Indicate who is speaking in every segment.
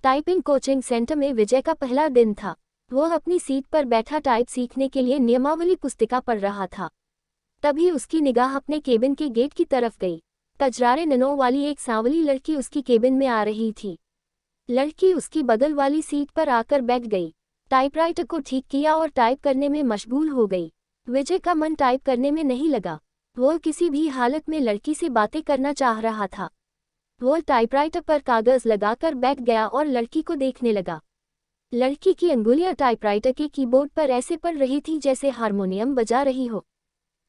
Speaker 1: Typing coaching centre में विजय का पहला दिन था। वह अपनी सीट पर बैठा टाइप सीखने के लिए नियमावली पुस्तिका पढ़ रहा था। तभी उसकी निगाह अपने केबिन के गेट की तरफ गई। कजरारे ननों वाली एक सांवली लड़की उसकी केबिन में आ रही थी। लड़की उसकी बगल वाली सीट पर आकर बैठ गई, टाइपराइटर को ठीक किया और टाइप करने में मशगूल हो गई। विजय का मन टाइप करने में नहीं लगा। वह किसी भी हालत में लड़की से बातें करना चाह रहा था। वह टाइपराइटर पर कागज लगाकर बैठ गया और लड़की को देखने लगा। लड़की की अंगुलियां टाइपराइटर के कीबोर्ड पर ऐसे पड़ रही थी जैसे हारमोनियम बजा रही हो।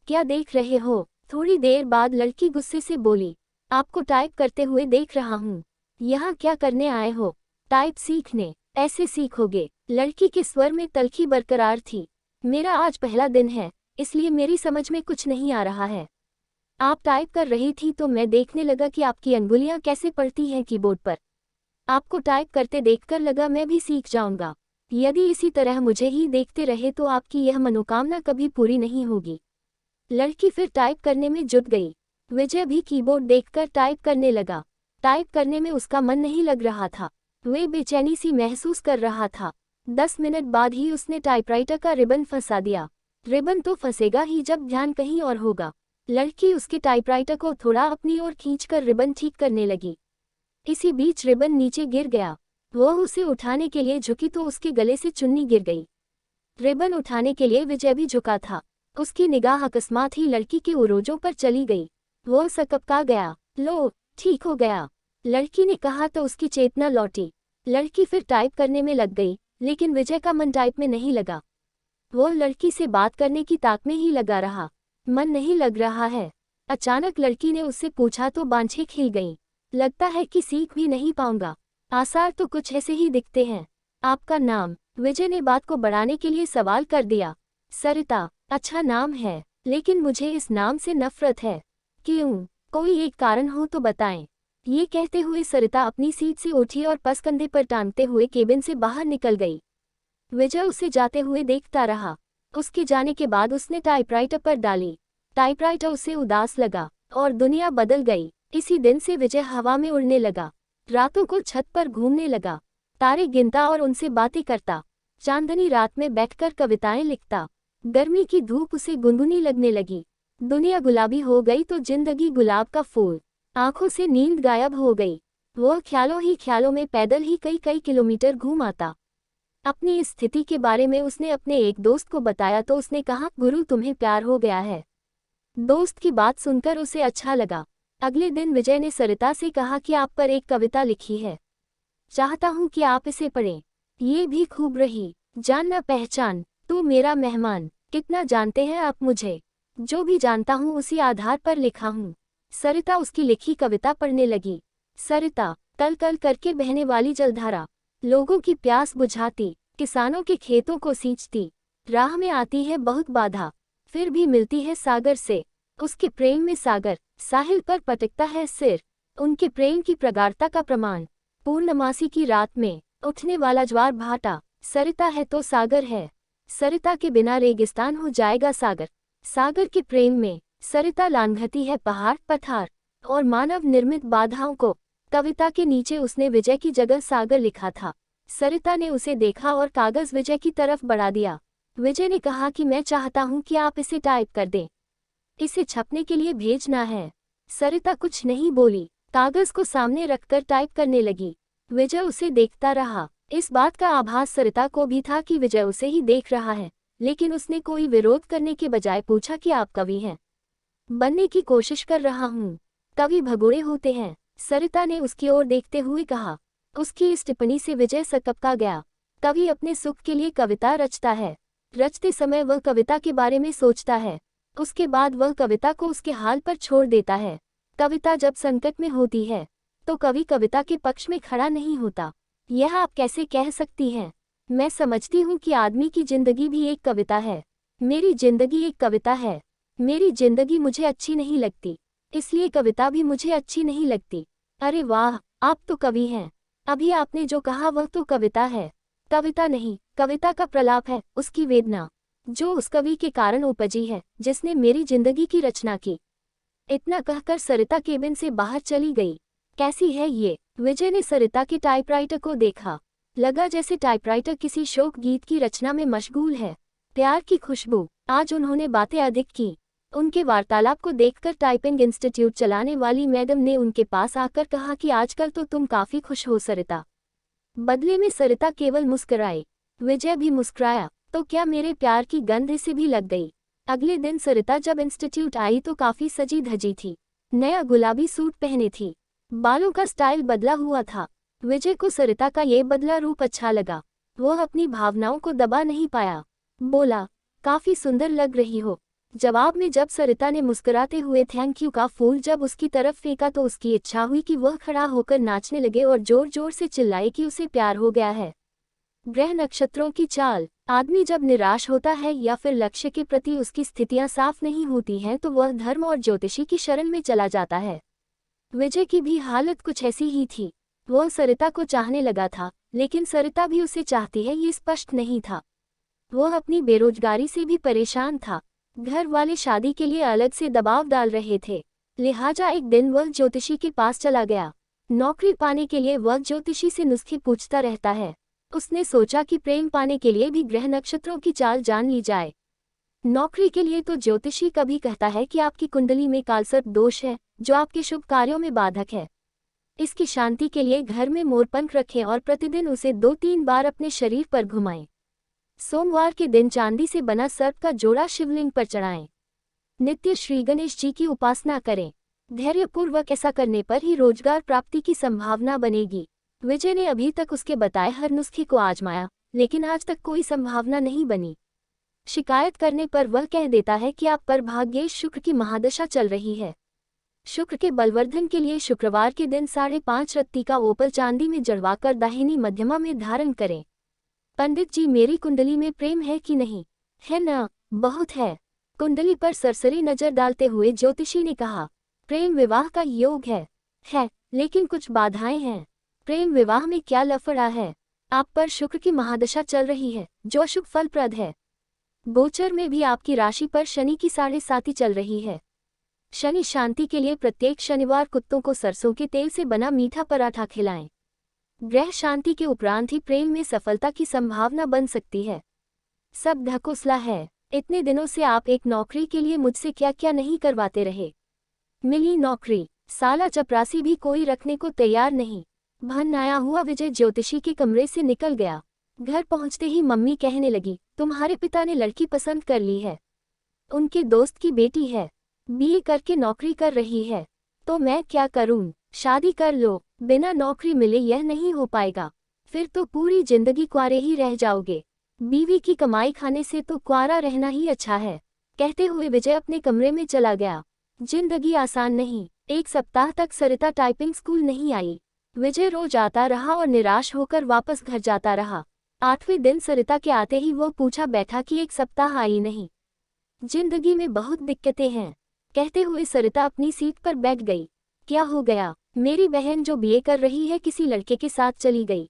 Speaker 1: क्या देख रहे हो? थोड़ी देर बाद लड़की गुस्से से बोली, आपको टाइप करते हुए देख रहा हूँ। यहाँ क्या करने आए हो? टाइप सीखने। ऐसे सीखोगे? लड़की के स्वर में तल्खी बरकरार थी। मेरा आज पहला दिन है, इसलिए मेरी समझ में कुछ नहीं आ रहा है। आप टाइप कर रही थी तो मैं देखने लगा कि आपकी अंगुलियां कैसे पड़ती हैं कीबोर्ड पर। आपको टाइप करते देखकर लगा मैं भी सीख जाऊंगा। यदि इसी तरह मुझे ही देखते रहे तो आपकी यह मनोकामना कभी पूरी नहीं होगी। लड़की फिर टाइप करने में जुट गई। विजय भी कीबोर्ड देखकर टाइप करने लगा। टाइप करने में उसका मन नहीं लग रहा था। वह बेचैनी सी महसूस कर रहा था। 10 मिनट बाद ही उसने टाइपराइटर का रिबन फंसा दिया। रिबन तो फंसेगा ही जब ध्यान कहीं और होगा। लड़की उसके टाइपराइटर को थोड़ा अपनी ओर खींचकर रिबन ठीक करने लगी। इसी बीच रिबन नीचे गिर गया। वह उसे उठाने के लिए झुकी तो उसके गले से चुन्नी गिर गई। रिबन उठाने के लिए विजय भी झुका था। उसकी निगाह अकस्मात ही लड़की के उरोजों पर चली गई। वह सकपका गया। लो, ठीक हो गया, लड़की ने कहा तो उसकी चेतना लौटी। लड़की फिर टाइप करने में लग गई, लेकिन विजय का मन टाइप में नहीं लगा। वह लड़की से बात करने की ताक में ही लगा रहा। मन नहीं लग रहा है। अचानक लड़की ने उससे पूछा तो बांछें खिल गईं। लगता है कि सीख भी नहीं पाऊंगा। आसार तो कुछ ऐसे ही दिखते हैं। आपका नाम? विजय ने बात को बढ़ाने के लिए सवाल कर दिया। सरिता। अच्छा नाम है, लेकिन मुझे इस नाम से नफरत है। क्यों? कोई एक कारण हो तो बताएं। ये कहते हुए सरिता अपनी सीट से उठी और पस कंधे पर टांगते हुए केबिन से बाहर निकल गई। विजय उसे जाते हुए देखता रहा। उसके जाने के बाद उसने टाइपराइटर पर डाली। टाइपराइटर उसे उदास लगा और दुनिया बदल गई। इसी दिन से विजय हवा में उड़ने लगा। रातों को छत पर घूमने लगा, तारे गिनता और उनसे बातें करता। चांदनी रात में बैठकर कविताएं लिखता। गर्मी की धूप उसे गुनगुनी लगने लगी। दुनिया गुलाबी हो गई तो जिंदगी गुलाब का फूल। आंखों से नींद गायब हो गई। वह ख्यालों ही ख्यालों में पैदल ही कई कई किलोमीटर घूम आता। अपनी इस स्थिति के बारे में उसने अपने एक दोस्त को बताया तो उसने कहा, गुरु तुम्हें प्यार हो गया है। दोस्त की बात सुनकर उसे अच्छा लगा। अगले दिन विजय ने सरिता से कहा कि आप पर एक कविता लिखी है, चाहता हूं कि आप इसे पढ़ें। ये भी खूब रही। जानना पहचान, तू मेरा मेहमान। कितना जानते हैं आप मुझे? जो भी जानता हूं उसी आधार पर लिखा हूं। सरिता उसकी लिखी कविता पढ़ने लगी। सरिता। कल कल करके बहने वाली जलधारा, लोगों की प्यास बुझाती, किसानों के खेतों को सींचती। राह में आती है बहुत बाधा, फिर भी मिलती है सागर से। उसके प्रेम में सागर साहिल पर पटकता है सिर। उनके प्रेम की प्रगाढ़ता का प्रमाण, पूर्णमासी की रात में उठने वाला ज्वार भाटा। सरिता है तो सागर है। सरिता के बिना रेगिस्तान हो जाएगा सागर। सागर के प्रेम में सरिता लांघती है पहाड़ पठार और मानव निर्मित बाधाओं को। कविता के नीचे उसने विजय की जगह सागर लिखा था। सरिता ने उसे देखा और कागज विजय की तरफ बढ़ा दिया। विजय ने कहा कि मैं चाहता हूं कि आप इसे टाइप कर दें। इसे छपने के लिए भेजना है। सरिता कुछ नहीं बोली, कागज को सामने रखकर टाइप करने लगी। विजय उसे देखता रहा। इस बात का आभास सरिता को भी था कि विजय उसे ही देख रहा है, लेकिन उसने कोई विरोध करने के बजाय पूछा कि आप कवि हैं? बनने की कोशिश कर रहा हूँ। कवि भगोड़े होते हैं, सरिता ने उसकी ओर देखते हुए कहा। उसकी इस टिप्पणी से विजय सकपका गया। कवि अपने सुख के लिए कविता रचता है। रचते समय वह कविता के बारे में सोचता है, उसके बाद वह कविता को उसके हाल पर छोड़ देता है। कविता जब संकट में होती है तो कवि कविता के पक्ष में खड़ा नहीं होता। यह आप कैसे कह सकती हैं? मैं समझती हूँ कि आदमी की जिंदगी भी एक कविता है। मेरी जिंदगी एक कविता है। मेरी जिंदगी मुझे अच्छी नहीं लगती, इसलिए कविता भी मुझे अच्छी नहीं लगती। अरे वाह, आप तो कवि हैं। अभी आपने जो कहा वह तो कविता है। कविता नहीं, कविता का प्रलाप है, उसकी वेदना, जो उस कवि के कारण उपजी है जिसने मेरी जिंदगी की रचना की। इतना कहकर सरिता केबिन से बाहर चली गई। कैसी है ये? विजय ने सरिता के टाइपराइटर को देखा। लगा जैसे टाइपराइटर किसी शोक गीत की रचना में मशगूल है। प्यार की खुशबू। आज उन्होंने बातें अधिक की। उनके वार्तालाप को देखकर टाइपिंग इंस्टीट्यूट चलाने वाली मैडम ने उनके पास आकर कहा कि आजकल तो तुम काफी खुश हो सरिता। बदले में सरिता केवल मुस्कुराई। विजय भी मुस्कुराया। तो क्या मेरे प्यार की गंध इसे भी लग गई? अगले दिन सरिता जब इंस्टीट्यूट आई तो काफी सजी धजी थी। नया गुलाबी सूट पहने थी। बालों का स्टाइल बदला हुआ था। विजय को सरिता का ये बदला रूप अच्छा लगा। वह अपनी भावनाओं को दबा नहीं पाया। बोला, काफी सुंदर लग रही हो। जवाब में जब सरिता ने मुस्कुराते हुए थैंक यू का फूल जब उसकी तरफ फेंका तो उसकी इच्छा हुई कि वह खड़ा होकर नाचने लगे और जोर जोर से चिल्लाए कि उसे प्यार हो गया है। ग्रह नक्षत्रों की चाल। आदमी जब निराश होता है या फिर लक्ष्य के प्रति उसकी स्थितियां साफ नहीं होती हैं तो वह धर्म और ज्योतिषी की शरण में चला जाता है। विजय की भी हालत कुछ ऐसी ही थी। वह सरिता को चाहने लगा था, लेकिन सरिता भी उसे चाहती है ये स्पष्ट नहीं था। वह अपनी बेरोजगारी से भी परेशान था। घर वाले शादी के लिए अलग से दबाव डाल रहे थे। लिहाजा एक दिन वह ज्योतिषी के पास चला गया। नौकरी पाने के लिए वह ज्योतिषी से नुस्खे पूछता रहता है। उसने सोचा कि प्रेम पाने के लिए भी ग्रह नक्षत्रों की चाल जान ली जाए। नौकरी के लिए तो ज्योतिषी कभी कहता है कि आपकी कुंडली में कालसर्प दोष है, जो आपके शुभ कार्यों में बाधक है। इसकी शांति के लिए घर में मोरपंख रखें और प्रतिदिन उसे 2-3 बार अपने शरीर पर घुमाएं। सोमवार के दिन चांदी से बना सर्प का जोड़ा शिवलिंग पर चढ़ाएं। नित्य श्री गणेश जी की उपासना करें। धैर्यपूर्वक ऐसा करने पर ही रोजगार प्राप्ति की संभावना बनेगी। विजय ने अभी तक उसके बताए हर नुस्खे को आजमाया, लेकिन आज तक कोई संभावना नहीं बनी। शिकायत करने पर वह कह देता है कि आप पर भाग्येश शुक्र की महादशा चल रही है। शुक्र के बलवर्धन के लिए शुक्रवार के दिन 5.5 रत्ती का ओपल चांदी में जड़वाकर दाहिनी मध्यमा में धारण करें। पंडित जी, मेरी कुंडली में प्रेम है कि नहीं? है ना? बहुत है। कुंडली पर सरसरी नजर डालते हुए ज्योतिषी ने कहा, प्रेम विवाह का योग है, लेकिन कुछ बाधाएं हैं। प्रेम विवाह में क्या लफड़ा है? आप पर शुक्र की महादशा चल रही है, जो शुभ फलप्रद है। गोचर में भी आपकी राशि पर शनि की 7.5 चल रही है। शनि शांति के लिए प्रत्येक शनिवार कुत्तों को सरसों के तेल से बना मीठा पराठा खिलाएं। ग्रह शांति के उपरांत ही प्रेम में सफलता की संभावना बन सकती है। सब ढकोसला है। इतने दिनों से आप एक नौकरी के लिए मुझसे क्या क्या नहीं करवाते रहे। मिली नौकरी, साला चपरासी भी कोई रखने को तैयार नहीं। भन आया हुआ विजय ज्योतिषी के कमरे से निकल गया। घर पहुंचते ही मम्मी कहने लगी, तुम्हारे पिता ने लड़की पसंद कर ली है। उनके दोस्त की बेटी है, बीए करके नौकरी कर रही है। तो मैं क्या करूं? शादी कर लो। बिना नौकरी मिले यह नहीं हो पाएगा। फिर तो पूरी जिंदगी कुंवारे ही रह जाओगे। बीवी की कमाई खाने से तो कुंवारा रहना ही अच्छा है। कहते हुए विजय अपने कमरे में चला गया। जिंदगी आसान नहीं। एक सप्ताह तक सरिता टाइपिंग स्कूल नहीं आई। विजय रोज आता रहा और निराश होकर वापस घर जाता रहा। 8वें दिन सरिता के आते ही वो पूछा बैठा कि एक सप्ताह आई नहीं। जिंदगी में बहुत दिक्कतें हैं, कहते हुए सरिता अपनी सीट पर बैठ गई। क्या हो गया? मेरी बहन जो बीए कर रही है किसी लड़के के साथ चली गई।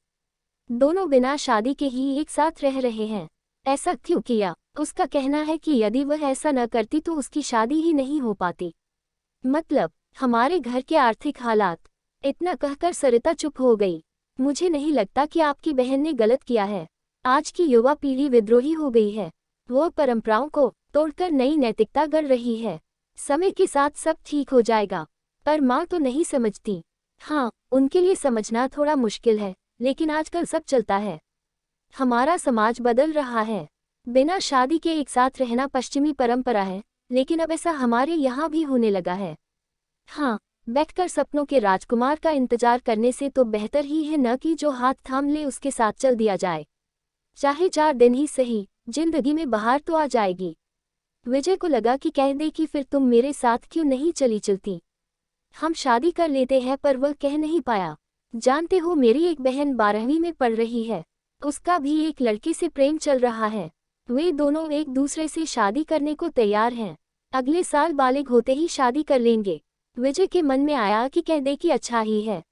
Speaker 1: दोनों बिना शादी के ही एक साथ रह रहे हैं। ऐसा क्यों किया? उसका कहना है कि यदि वह ऐसा न करती तो उसकी शादी ही नहीं हो पाती। मतलब हमारे घर के आर्थिक हालात। इतना कहकर सरिता चुप हो गई। मुझे नहीं लगता कि आपकी बहन ने गलत किया है। आज की युवा पीढ़ी विद्रोही हो गई है। वो परंपराओं को तोड़कर नई नैतिकता गढ़ रही है। समय के साथ सब ठीक हो जाएगा। पर माँ तो नहीं समझती। हाँ, उनके लिए समझना थोड़ा मुश्किल है, लेकिन आजकल सब चलता है। हमारा समाज बदल रहा है। बिना शादी के एक साथ रहना पश्चिमी परंपरा है, लेकिन अब ऐसा हमारे यहाँ भी होने लगा है। हाँ, बैठकर सपनों के राजकुमार का इंतजार करने से तो बेहतर ही है न कि जो हाथ थाम ले उसके साथ चल दिया जाए। चाहे 4 दिन ही सही, जिंदगी में बहार तो आ जाएगी। विजय को लगा कि कह दे कि फिर तुम मेरे साथ क्यों नहीं चलती। हम शादी कर लेते हैं, पर वह कह नहीं पाया। जानते हो, मेरी एक बहन 12वीं में पढ़ रही है। उसका भी एक लड़के से प्रेम चल रहा है। वे दोनों एक दूसरे से शादी करने को तैयार हैं। अगले साल बालिग होते ही शादी कर लेंगे। विजय के मन में आया कि कह दे कि अच्छा ही है।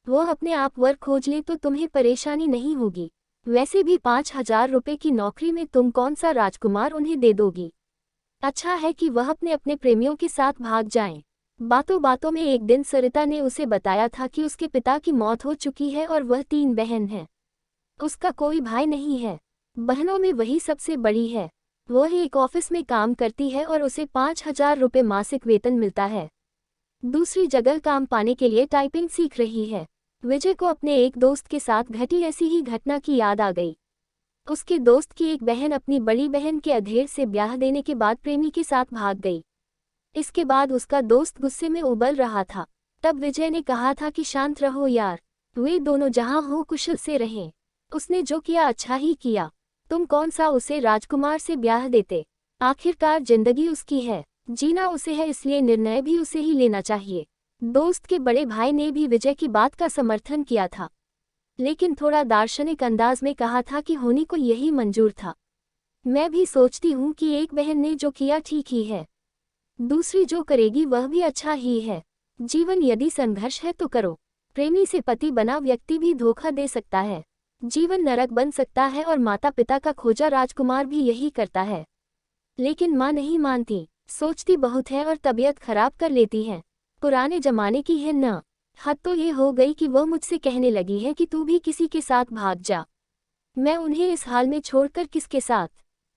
Speaker 1: वह अपने आप वर्क खोज ले तो तुम्हें परेशानी नहीं होगी। वैसे भी 5,000 रुपये की नौकरी में तुम कौन सा राजकुमार उन्हें दे दोगी। अच्छा है कि वह अपने प्रेमियों के साथ भाग जाएं। बातों बातों में एक दिन सरिता ने उसे बताया था कि उसके पिता की मौत हो चुकी है और वह 3 बहन है। उसका कोई भाई नहीं है। बहनों में वही सबसे बड़ी है। वह एक ऑफिस में काम करती है और उसे 5,000 रुपये मासिक वेतन मिलता है। दूसरी जगह काम पाने के लिए टाइपिंग सीख रही है। विजय को अपने एक दोस्त के साथ घटी ऐसी ही घटना की याद आ गई। उसके दोस्त की एक बहन अपनी बड़ी बहन के अधेड़ से ब्याह देने के बाद प्रेमी के साथ भाग गई। इसके बाद उसका दोस्त गुस्से में उबल रहा था। तब विजय ने कहा था कि शांत रहो यार, वे दोनों जहां हो कुशल से रहें। उसने जो किया अच्छा ही किया। तुम कौन सा उसे राजकुमार से ब्याह देते। आखिरकार जिंदगी उसकी है, जीना उसे है, इसलिए निर्णय भी उसे ही लेना चाहिए। दोस्त के बड़े भाई ने भी विजय की बात का समर्थन किया था, लेकिन थोड़ा दार्शनिक अंदाज में कहा था कि होनी को यही मंजूर था। मैं भी सोचती हूँ कि एक बहन ने जो किया ठीक ही है, दूसरी जो करेगी वह भी अच्छा ही है। जीवन यदि संघर्ष है तो करो। प्रेमी से पति बना व्यक्ति भी धोखा दे सकता है। जीवन नरक बन सकता है और माता पिता का खोजा राजकुमार भी यही करता है। लेकिन माँ नहीं मानती, सोचती बहुत है और तबीयत खराब कर लेती है। पुराने जमाने की है न। हद तो ये हो गई कि वह मुझसे कहने लगी है कि तू भी किसी के साथ भाग जा। मैं उन्हें इस हाल में छोड़कर किसके साथ।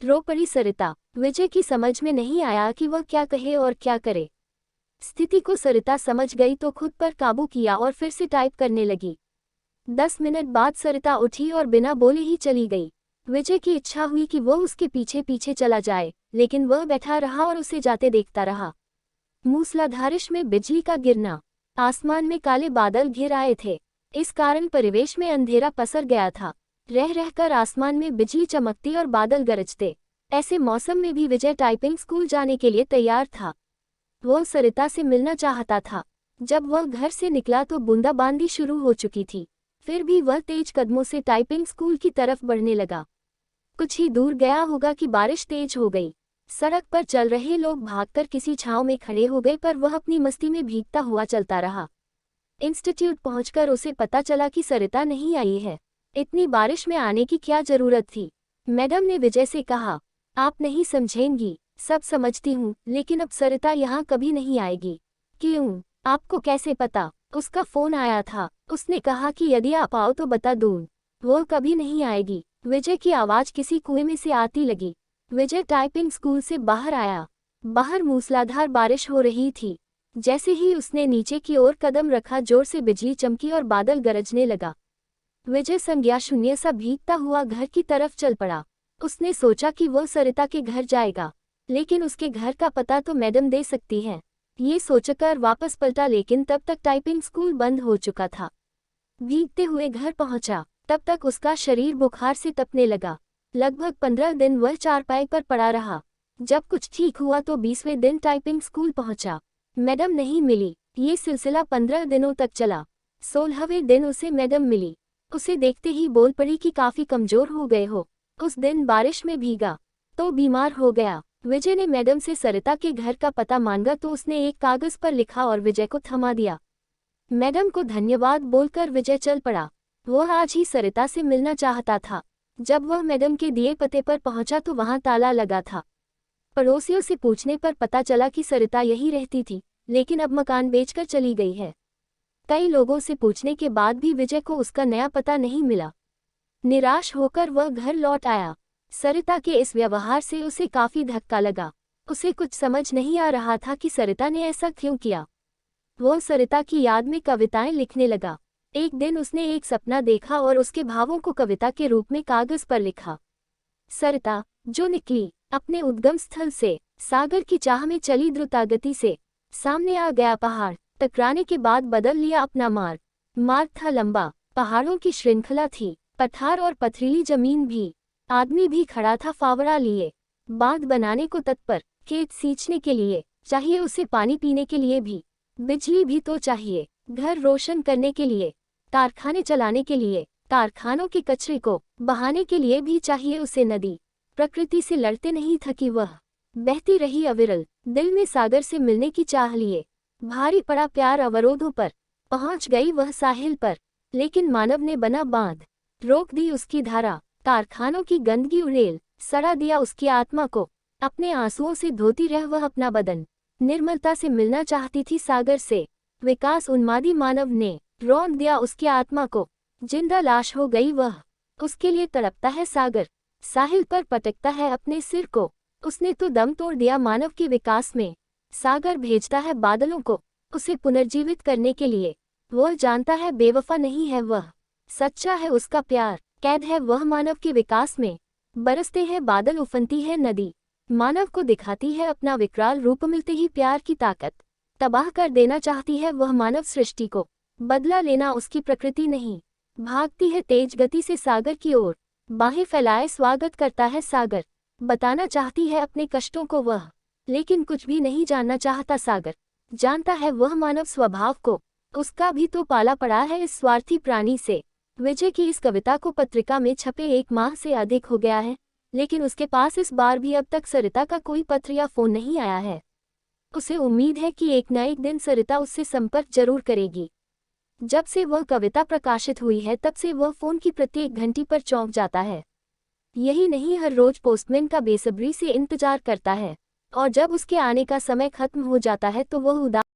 Speaker 1: रो पड़ी सरिता। विजय की समझ में नहीं आया कि वह क्या कहे और क्या करे। स्थिति को सरिता समझ गई तो खुद पर काबू किया और फिर से टाइप करने लगी। 10 मिनट बाद सरिता उठी और बिना बोले ही चली गई। विजय की इच्छा हुई कि वह उसके पीछे पीछे चला जाए, लेकिन वह बैठा रहा और उसे जाते देखता रहा। मूसलाधारिश में बिजली का गिरना, आसमान में काले बादल घिर आए थे। इस कारण परिवेश में अंधेरा पसर गया था। रह रहकर आसमान में बिजली चमकती और बादल गरजते। ऐसे मौसम में भी विजय टाइपिंग स्कूल जाने के लिए तैयार था। वह सरिता से मिलना चाहता था। जब वह घर से निकला तो बूंदाबांदी शुरू हो चुकी थी। फिर भी वह तेज कदमों से टाइपिंग स्कूल की तरफ बढ़ने लगा। कुछ ही दूर गया होगा कि बारिश तेज हो गई। सड़क पर चल रहे लोग भागकर किसी छांव में खड़े हो गए, पर वह अपनी मस्ती में भीगता हुआ चलता रहा। इंस्टीट्यूट पहुंचकर उसे पता चला कि सरिता नहीं आई है। इतनी बारिश में आने की क्या जरूरत थी। मैडम ने विजय से कहा, आप नहीं समझेंगी, सब समझती हूँ, लेकिन अब सरिता यहाँ कभी नहीं आएगी। क्यों, आपको कैसे पता। उसका फोन आया था, उसने कहा कि यदि आप आओ तो बता दूँ। वो कभी नहीं आएगी। विजय की आवाज़ किसी कुएं में से आती लगी। विजय टाइपिंग स्कूल से बाहर आया। बाहर मूसलाधार बारिश हो रही थी। जैसे ही उसने नीचे की ओर कदम रखा, जोर से बिजली चमकी और बादल गरजने लगा। विजय संज्ञा शून्य सा भीगता हुआ घर की तरफ चल पड़ा। उसने सोचा कि वह सरिता के घर जाएगा, लेकिन उसके घर का पता तो मैडम दे सकती है। ये सोचकर वापस पलटा, लेकिन तब तक टाइपिंग स्कूल बंद हो चुका था। भीगते हुए घर पहुंचा, तब तक उसका शरीर बुखार से तपने लगा। लगभग 15 दिन वह चारपाई पर पड़ा रहा। जब कुछ ठीक हुआ तो 20वें दिन टाइपिंग स्कूल पहुंचा। मैडम नहीं मिली। ये सिलसिला 15 दिनों तक चला। 16वें दिन उसे मैडम मिली। उसे देखते ही बोल पड़ी कि काफी कमजोर हो गए हो। उस दिन बारिश में भीगा तो बीमार हो गया। विजय ने मैडम से सरिता के घर का पता मांगा तो उसने एक कागज पर लिखा और विजय को थमा दिया। मैडम को धन्यवाद बोलकर विजय चल पड़ा। वह आज ही सरिता से मिलना चाहता था। जब वह मैडम के दिए पते पर पहुंचा तो वहां ताला लगा था। पड़ोसियों से पूछने पर पता चला कि सरिता यही रहती थी, लेकिन अब मकान बेचकर चली गई है। कई लोगों से पूछने के बाद भी विजय को उसका नया पता नहीं मिला। निराश होकर वह घर लौट आया। सरिता के इस व्यवहार से उसे काफी धक्का लगा। उसे कुछ समझ नहीं आ रहा था कि सरिता ने ऐसा क्यों किया। वह सरिता की याद में कविताएं लिखने लगा। एक दिन उसने एक सपना देखा और उसके भावों को कविता के रूप में कागज पर लिखा। सरिता जो निकली अपने उद्गम स्थल से, सागर की चाह में चली द्रुतागति से। सामने आ गया पहाड़, टकराने के बाद बदल लिया अपना मार्ग। मार्ग था लंबा, पहाड़ों की श्रृंखला थी, पठार और पथरीली जमीन भी। आदमी भी खड़ा था फावड़ा लिए, बांध बनाने को तत्पर, खेत सींचने के लिए, चाहिए उसे पानी पीने के लिए भी। बिजली भी तो चाहिए, घर रोशन करने के लिए, कारखाने चलाने के लिए, कारखानों के कचरे को बहाने के लिए भी चाहिए उसे नदी। प्रकृति से लड़ते नहीं थकी वह, बहती रही अविरल, दिल में सागर से मिलने की चाह लिए। भारी पड़ा प्यार अवरोधों पर, पहुंच गई वह साहिल पर, लेकिन मानव ने बना बांध, रोक दी उसकी धारा। कारखानों की गंदगी उड़ेल, सड़ा दिया उसकी आत्मा को, अपने आंसुओं से धोती रह वह अपना बदन। निर्मलता से मिलना चाहती थी सागर से। विकास उन्मादी मानव ने रौंद दिया उसकी आत्मा को। जिंदा लाश हो गई वह। उसके लिए तड़पता है सागर। साहिल पर पटकता है अपने सिर को। उसने तो दम तोड़ दिया मानव के विकास में। सागर भेजता है बादलों को उसे पुनर्जीवित करने के लिए। वह जानता है बेवफा नहीं है वह, सच्चा है उसका प्यार। कैद है वह मानव के विकास में। बरसते हैं बादल, उफनती है नदी। मानव को दिखाती है अपना विकराल रूप, मिलते ही प्यार की ताकत। तबाह कर देना चाहती है वह मानव सृष्टि को। बदला लेना उसकी प्रकृति नहीं। भागती है तेज गति से सागर की ओर। बाहें फैलाए स्वागत करता है सागर। बताना चाहती है अपने कष्टों को वह, लेकिन कुछ भी नहीं जानना चाहता सागर। जानता है वह मानव स्वभाव को। उसका भी तो पाला पड़ा है इस स्वार्थी प्राणी से। विजय की इस कविता को पत्रिका में छपे 1 माह से अधिक हो गया है, लेकिन उसके पास इस बार भी अब तक सरिता का कोई पत्र या फोन नहीं आया है। उसे उम्मीद है कि एक न एक दिन सरिता उससे संपर्क जरूर करेगी। जब से वह कविता प्रकाशित हुई है तब से वह फोन की प्रत्येक घंटी पर चौंक जाता है। यही नहीं, हर रोज पोस्टमैन का बेसब्री से इंतजार करता है, और जब उसके आने का समय खत्म हो जाता है तो वह उदास